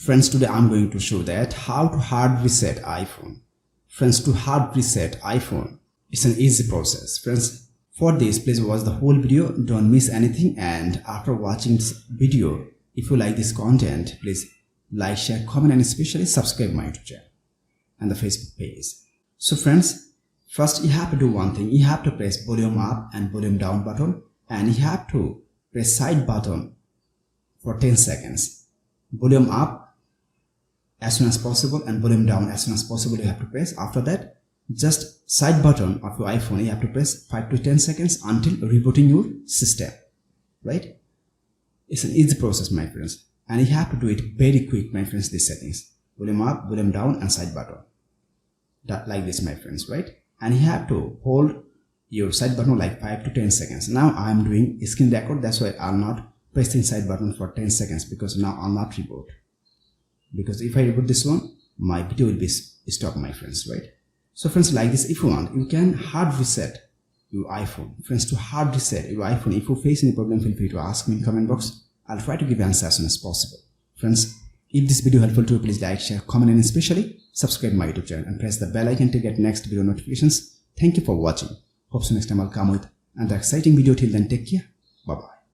Friends, today I'm going to show that how to hard reset iPhone. Friends, to hard reset iPhone, it's an easy process. Friends, for this, please watch the whole video, don't miss anything, and after watching this video, if you like this content, please like, share, comment, and especially subscribe my YouTube channel and the Facebook page. So friends, first you have to do one thing. You have to press volume up and volume down button, and you have to press side button for 10 seconds. Volume up as soon as possible and volume down as soon as possible you have to press. After that, just side button of your iPhone you have to press 5 to 10 seconds until rebooting your system, right? It's an easy process, my friends, and you have to do it very quick, my friends. These settings, volume up, volume down, and side button, that like this, my friends, right? And you have to hold your side button like 5 to 10 seconds. Now I am doing a screen record, that's why I'm not pressing side button for 10 seconds, because now I'll not reboot. Because if I reboot this one, my video will be stopped, my friends, right? So friends, like this, if you want, you can hard reset your iPhone. Friends, to hard reset your iPhone, if you face any problem, feel free to ask me in comment box. I'll try to give answer as soon as possible. Friends, if this video helpful to you, please like, share, comment, and especially subscribe my YouTube channel and press the bell icon to get next video notifications. Thank you for watching. Hope so next time I'll come with another exciting video. Till then, take care. Bye bye.